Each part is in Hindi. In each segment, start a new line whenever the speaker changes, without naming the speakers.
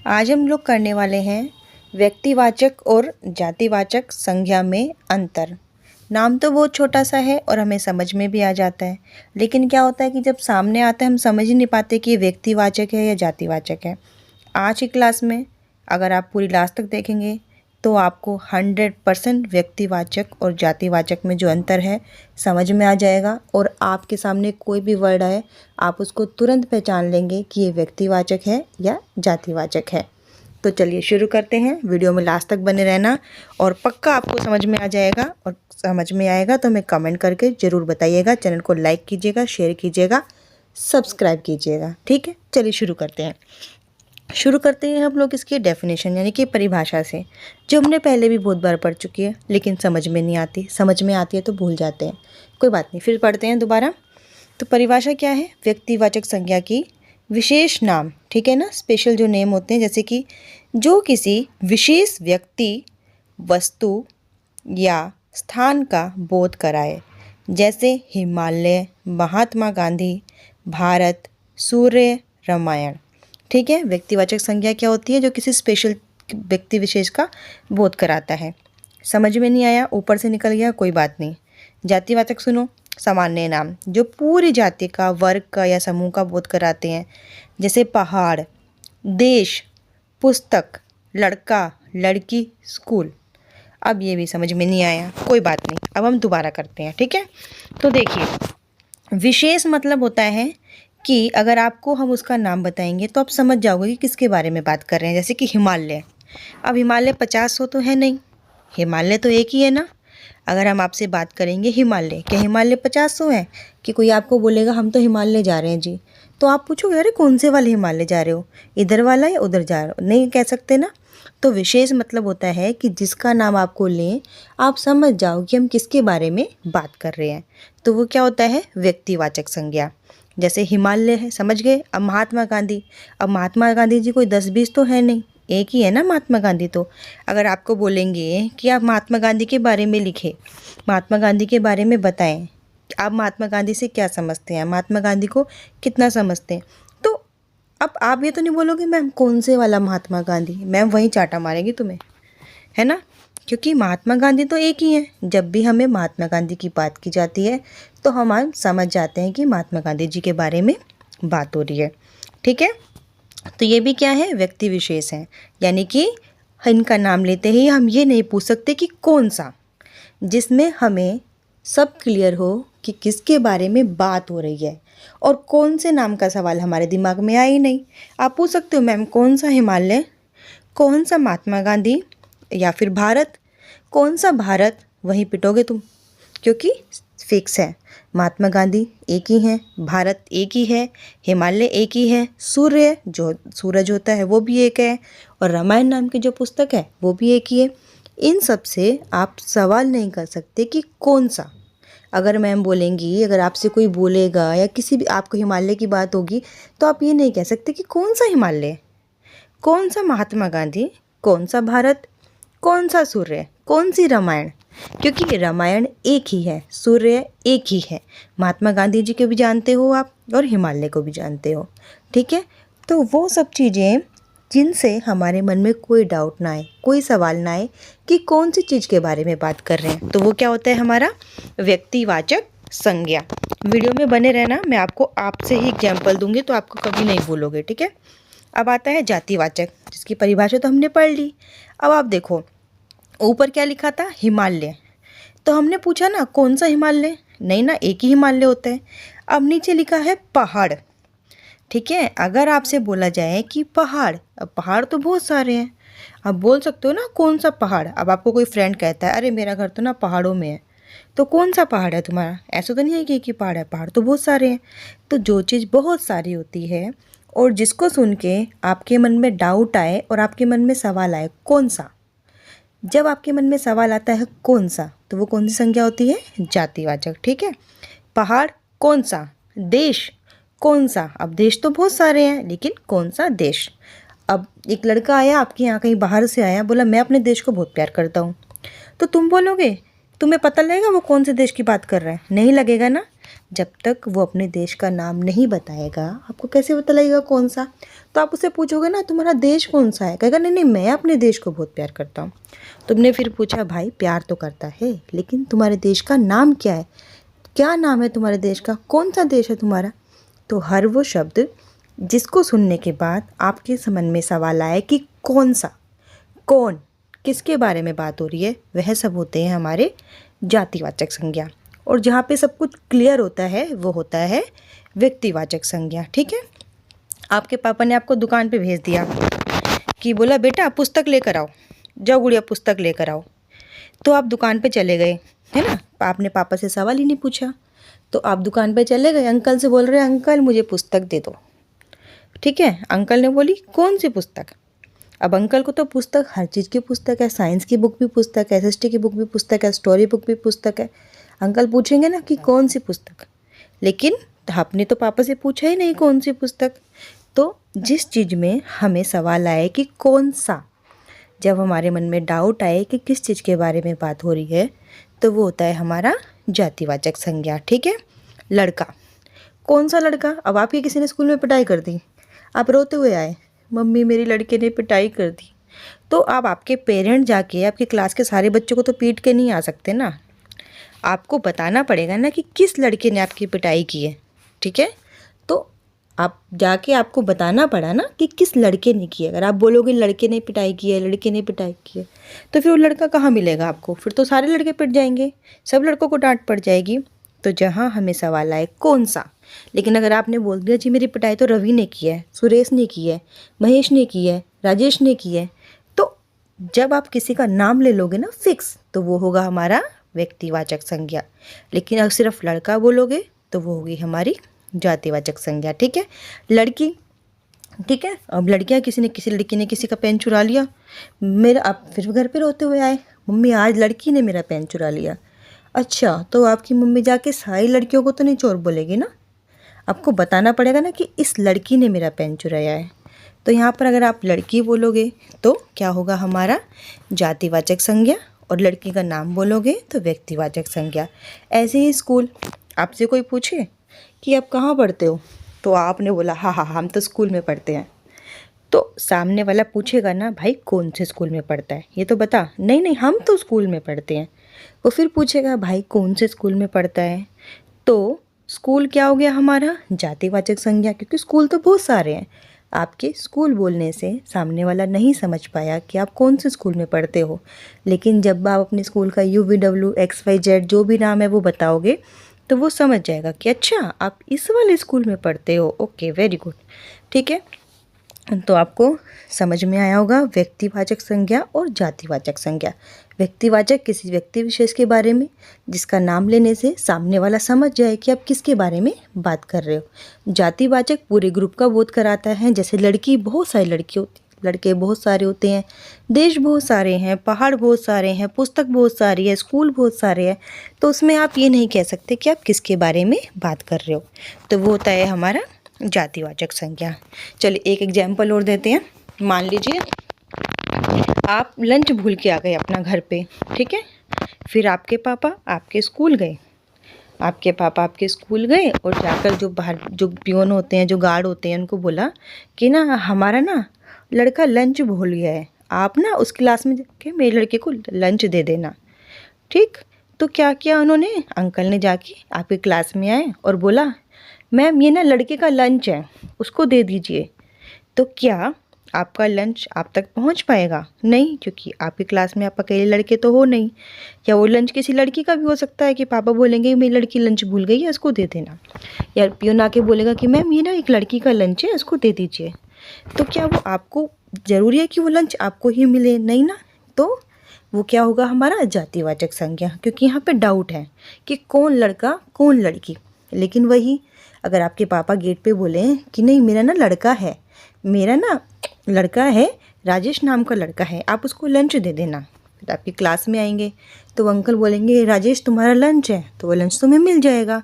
आज हम लोग करने वाले हैं व्यक्तिवाचक और जातिवाचक संज्ञा में अंतर। नाम तो बहुत छोटा सा है और हमें समझ में भी आ जाता है, लेकिन क्या होता है कि जब सामने आता है हम समझ ही नहीं पाते कि ये व्यक्तिवाचक है या जातिवाचक है। आज की क्लास में अगर आप पूरी लास्ट तक देखेंगे तो आपको 100% व्यक्तिवाचक और जातिवाचक में जो अंतर है समझ में आ जाएगा और आपके सामने कोई भी वर्ड आए आप उसको तुरंत पहचान लेंगे कि ये व्यक्तिवाचक है या जातिवाचक है। तो चलिए शुरू करते हैं। वीडियो में लास्ट तक बने रहना और पक्का आपको समझ में आ जाएगा, और समझ में आएगा तो हमें कमेंट करके ज़रूर बताइएगा। चैनल को लाइक कीजिएगा, शेयर कीजिएगा, सब्सक्राइब कीजिएगा। ठीक है, चलिए शुरू करते हैं। शुरू करते हैं हम लोग इसकी डेफिनेशन यानी कि परिभाषा से, जो हमने पहले भी बहुत बार पढ़ चुकी है लेकिन समझ में नहीं आती। समझ में आती है तो भूल जाते हैं, कोई बात नहीं, फिर पढ़ते हैं दोबारा। तो परिभाषा क्या है? व्यक्तिवाचक संज्ञा की विशेष नाम, ठीक है ना, स्पेशल जो नेम होते हैं, जैसे कि जो किसी विशेष व्यक्ति, वस्तु या स्थान का बोध कराए, जैसे हिमालय, महात्मा गांधी, भारत, सूर्य, रामायण। ठीक है, व्यक्तिवाचक संज्ञा क्या होती है? जो किसी स्पेशल व्यक्ति विशेष का बोध कराता है। समझ में नहीं आया, ऊपर से निकल गया, कोई बात नहीं। जातिवाचक सुनो, सामान्य नाम जो पूरी जाति का, वर्ग का या समूह का बोध कराते हैं, जैसे पहाड़, देश, पुस्तक, लड़का, लड़की, स्कूल। अब ये भी समझ में नहीं आया, कोई बात नहीं, अब हम दोबारा करते हैं। ठीक है, तो देखिए, विशेष मतलब होता है कि अगर आपको हम उसका नाम बताएंगे तो आप समझ जाओगे कि किसके बारे में बात कर रहे हैं। जैसे कि हिमालय, अब हिमालय 50 तो है नहीं, हिमालय तो एक ही है ना। अगर हम आपसे बात करेंगे हिमालय, क्या हिमालय 50 है? कि कोई आपको बोलेगा हम तो हिमालय जा रहे हैं जी, तो आप पूछोगे अरे कौन से वाले हिमालय जा रहे हो, इधर वाला या उधर जा रहे हो? नहीं कह सकते ना। तो विशेष मतलब होता है कि जिसका नाम आपको लें आप समझ जाओ कि हम किसके बारे में बात कर रहे हैं, तो वो क्या होता है? व्यक्तिवाचक संज्ञा। जैसे हिमालय है, समझ गए। अब महात्मा गांधी, अब महात्मा गांधी जी कोई 10-20 तो है नहीं, एक ही है ना महात्मा गांधी। तो अगर आपको बोलेंगे कि आप महात्मा गांधी के बारे में लिखें, महात्मा गांधी के बारे में बताएं, आप महात्मा गांधी से क्या समझते हैं, महात्मा गांधी को कितना समझते हैं, तो अब आप ये तो नहीं बोलोगे मैम कौन से वाला महात्मा गांधी, मैम वहीं चाटा मारेगी तुम्हें, है ना, क्योंकि महात्मा गांधी तो एक ही है। जब भी हमें महात्मा गांधी की बात की जाती है तो हम समझ जाते हैं कि महात्मा गांधी जी के बारे में बात हो रही है। ठीक है, तो ये भी क्या है? व्यक्ति विशेष हैं, यानी कि इनका नाम लेते ही हम ये नहीं पूछ सकते कि कौन सा, जिसमें हमें सब क्लियर हो कि किसके बारे में बात हो रही है, और कौन से नाम का सवाल हमारे दिमाग में आया ही नहीं। आप पूछ सकते हो मैम कौन सा हिमालय, कौन सा महात्मा गांधी, या फिर भारत, कौन सा भारत, वहीं पिटोगे तुम, क्योंकि फिक्स है, महात्मा गांधी एक ही हैं, भारत एक ही है, हिमालय एक ही है, सूर्य जो सूरज होता है वो भी एक है, और रामायण नाम की जो पुस्तक है वो भी एक ही है। इन सब से आप सवाल नहीं कर सकते कि कौन सा। अगर मैम बोलेंगी, अगर आपसे कोई बोलेगा या किसी भी आपको हिमालय की बात होगी तो आप ये नहीं कह सकते कि कौन सा हिमालय, कौन सा महात्मा गांधी, कौन सा भारत, कौन सा सूर्य, कौन सी रामायण, क्योंकि रामायण एक ही है, सूर्य एक ही है। महात्मा गांधी जी को भी जानते हो आप और हिमालय को भी जानते हो। ठीक है, तो वो सब चीज़ें जिनसे हमारे मन में कोई डाउट ना आए, कोई सवाल ना आए कि कौन सी चीज़ के बारे में बात कर रहे हैं, तो वो क्या होता है? हमारा व्यक्तिवाचक संज्ञा। वीडियो में बने रहना, मैं आपको आपसे ही एग्जाम्पल दूंगी तो आपको कभी नहीं भूलोगे। ठीक है, अब आता है जातिवाचक, जिसकी परिभाषा तो हमने पढ़ ली। अब आप देखो ऊपर क्या लिखा था? हिमालय। तो हमने पूछा ना कौन सा हिमालय, नहीं ना, एक ही हिमालय होता है। अब नीचे लिखा है पहाड़। ठीक है, अगर आपसे बोला जाए कि पहाड़, अब पहाड़ तो बहुत सारे हैं, आप बोल सकते हो ना कौन सा पहाड़। अब आपको कोई फ्रेंड कहता है अरे मेरा घर तो ना पहाड़ों में है, तो कौन सा पहाड़ है तुम्हारा? ऐसा तो नहीं है कि एक ही पहाड़ है, पहाड़ तो बहुत सारे हैं। तो जो चीज़ बहुत सारी होती है और जिसको सुन के आपके मन में डाउट आए और आपके मन में सवाल आए कौन सा, जब आपके मन में सवाल आता है कौन सा, तो वो कौन सी संज्ञा होती है? जातिवाचक। ठीक है, पहाड़ कौन सा, देश कौन सा, अब देश तो बहुत सारे हैं लेकिन कौन सा देश। अब एक लड़का आया आपके यहाँ कहीं बाहर से आया, बोला मैं अपने देश को बहुत प्यार करता हूँ, तो तुम बोलोगे तुम्हें पता लगेगा वो कौन से देश की बात कर रहा है? नहीं लगेगा ना। जब तक वो अपने देश का नाम नहीं बताएगा आपको कैसे पता लगेगा कौन सा? तो आप उससे पूछोगे ना तुम्हारा देश कौन सा है? कहेगा नहीं नहीं मैं अपने देश को बहुत प्यार करता हूँ। तुमने फिर पूछा भाई प्यार तो करता है लेकिन तुम्हारे देश का नाम क्या है? क्या नाम है तुम्हारे देश का? कौन सा देश है तुम्हारा? तो हर वो शब्द जिसको सुनने के बाद आपके मन में सवाल आए कि कौन सा, कौन, किसके बारे में बात हो रही है, वह सब होते हैं हमारे जातिवाचक संज्ञा। और जहाँ पे सब कुछ क्लियर होता है वो होता है व्यक्तिवाचक संज्ञा। ठीक है, आपके पापा ने आपको दुकान पे भेज दिया कि बोला बेटा पुस्तक लेकर आओ, जाओ गुड़िया पुस्तक लेकर आओ। तो आप दुकान पे चले गए, है ना, आपने पापा से सवाल ही नहीं पूछा। तो आप दुकान पे चले गए, अंकल से बोल रहे हैं अंकल मुझे पुस्तक दे दो। ठीक है, अंकल ने बोली कौन सी पुस्तक? अब अंकल को तो पुस्तक हर चीज़ की पुस्तक है, साइंस की बुक भी पुस्तक है, एसएसटी की बुक भी पुस्तक है, स्टोरी बुक भी पुस्तक है। अंकल पूछेंगे ना कि कौन सी पुस्तक, लेकिन आपने तो पापा से पूछा ही नहीं कौन सी पुस्तक। तो जिस चीज़ में हमें सवाल आए कि कौन सा, जब हमारे मन में डाउट आए कि किस चीज़ के बारे में बात हो रही है, तो वो होता है हमारा जातिवाचक संज्ञा। ठीक है, लड़का, कौन सा लड़का? अब आपके किसी ने स्कूल में पिटाई कर दी, आप रोते हुए आए, मम्मी मेरी लड़के ने पिटाई कर दी। तो अब आपके पेरेंट जाके आपकी क्लास के सारे बच्चों को तो पीट के नहीं आ सकते ना, आपको बताना पड़ेगा ना कि किस लड़के ने आपकी पिटाई की है। ठीक है, तो आप जाके आपको बताना पड़ा ना कि किस लड़के ने की है। अगर आप बोलोगे लड़के ने पिटाई की है, लड़के ने पिटाई की है, तो फिर वो लड़का कहाँ मिलेगा आपको? फिर तो सारे लड़के पिट जाएंगे, सब लड़कों को डांट पड़ जाएगी। तो जहाँ हमें सवाल आए कौन सा, लेकिन अगर आपने बोल दिया जी मेरी पिटाई तो रवि ने की है, सुरेश ने की है, महेश ने की है, राजेश ने की है, तो जब आप किसी का नाम ले लोगे ना फिक्स, तो वो होगा हमारा व्यक्तिवाचक संज्ञा। लेकिन अगर सिर्फ लड़का बोलोगे तो वो होगी हमारी जातिवाचक संज्ञा। ठीक है, लड़की, ठीक है, अब लड़कियां, किसी लड़की ने किसी का पेन चुरा लिया, मेरा, आप फिर घर पे रोते हुए आए, मम्मी आज लड़की ने मेरा पेन चुरा लिया। अच्छा, तो आपकी मम्मी जाके सारी लड़कियों को तो नहीं चोर बोलेगी ना, आपको बताना पड़ेगा ना कि इस लड़की ने मेरा पेन चुराया है। तो यहाँ पर अगर आप लड़की बोलोगे तो क्या होगा हमारा जातिवाचक संज्ञा, और लड़की का नाम बोलोगे तो व्यक्तिवाचक संज्ञा। ऐसे ही स्कूल, आपसे कोई पूछे कि आप कहाँ पढ़ते हो, तो आपने बोला हाँ हाँ हम तो स्कूल में पढ़ते हैं, तो सामने वाला पूछेगा ना भाई कौन से स्कूल में पढ़ता है, ये तो बता। नहीं नहीं हम तो स्कूल में पढ़ते हैं। वो फिर पूछेगा भाई कौन से स्कूल में पढ़ता है, तो स्कूल क्या हो गया हमारा जातिवाचक संज्ञा, क्योंकि स्कूल तो बहुत सारे हैं। आपके स्कूल बोलने से सामने वाला नहीं समझ पाया कि आप कौन से स्कूल में पढ़ते हो, लेकिन जब आप अपने स्कूल का UVW XYZ जो भी नाम है वो बताओगे तो वो समझ जाएगा कि अच्छा आप इस वाले स्कूल में पढ़ते हो, ओके वेरी गुड। ठीक है, तो आपको समझ में आया होगा व्यक्तिवाचक संज्ञा और जातिवाचक संज्ञा। व्यक्तिवाचक किसी व्यक्ति विशेष के बारे में जिसका नाम लेने से सामने वाला समझ जाए कि आप किसके बारे में बात कर रहे हो। जातिवाचक पूरे ग्रुप का बोध कराता है, जैसे लड़की बहुत सारी लड़की होती है, लड़के बहुत सारे होते हैं, देश बहुत सारे हैं, पहाड़ बहुत सारे हैं, पुस्तक बहुत सारी है, स्कूल बहुत सारे हैं, तो उसमें आप ये नहीं कह सकते कि आप किसके बारे में बात कर रहे हो। तो वो होता है हमारा जातिवाचक संज्ञा। चलिए एक एग्जाम्पल और देते हैं। मान लीजिए आप लंच भूल के आ गए अपना घर पे, ठीक है, फिर आपके पापा आपके स्कूल गए, आपके पापा आपके स्कूल गए और जाकर जो बाहर जो पियोन होते हैं, जो गार्ड होते हैं, उनको बोला कि ना हमारा ना लड़का लंच भूल गया है, आप ना उस क्लास में जाके मेरे लड़के को लंच दे देना। ठीक, तो क्या किया उन्होंने, अंकल ने जाके आपके क्लास में आए और बोला मैम ये ना लड़के का लंच है, उसको दे दीजिए। तो क्या आपका लंच आप तक पहुंच पाएगा? नहीं, क्योंकि आपकी क्लास में आप अकेले लड़के तो हो नहीं। या वो लंच किसी लड़की का भी हो सकता है कि पापा बोलेंगे मेरी लड़की लंच भूल गई है, इसको दे देना। या पियोन आके बोलेगा कि मैम ये ना एक लड़की का लंच है, इसको दे दीजिए। तो क्या वो आपको ज़रूरी है कि वो लंच आपको ही मिले? नहीं ना। तो वो क्या होगा हमारा जातिवाचक संज्ञा, क्योंकि यहाँ पे डाउट है कि कौन लड़का कौन लड़की। लेकिन वही अगर आपके पापा गेट पे बोले कि नहीं मेरा ना लड़का है, मेरा ना लड़का है, राजेश नाम का लड़का है, आप उसको लंच दे देना। फिर आपकी क्लास में आएंगे तो अंकल बोलेंगे राजेश तुम्हारा लंच है, तो वो लंच तुम्हें मिल जाएगा।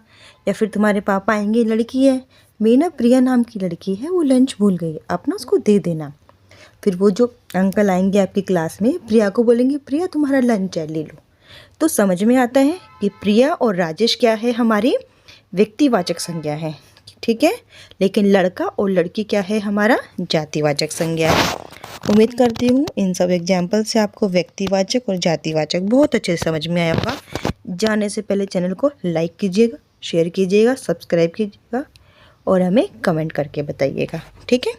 या फिर तुम्हारे पापा आएंगे लड़की है, मेरी ना प्रिया नाम की लड़की है, वो लंच भूल गई है, आप ना उसको दे देना। फिर वो जो अंकल आएंगे आपकी क्लास में, प्रिया को बोलेंगे प्रिया तुम्हारा लंच है, ले लो। तो समझ में आता है कि प्रिया और राजेश क्या है, हमारी व्यक्तिवाचक संज्ञा है, ठीक है। लेकिन लड़का और लड़की क्या है, हमारा जातिवाचक संज्ञा है। उम्मीद करती हूँ इन सब एग्जाम्पल से आपको व्यक्तिवाचक और जातिवाचक बहुत अच्छे से समझ में आया होगा। जाने से पहले चैनल को लाइक कीजिएगा, शेयर कीजिएगा, सब्सक्राइब कीजिएगा और हमें कमेंट करके बताइएगा, ठीक है।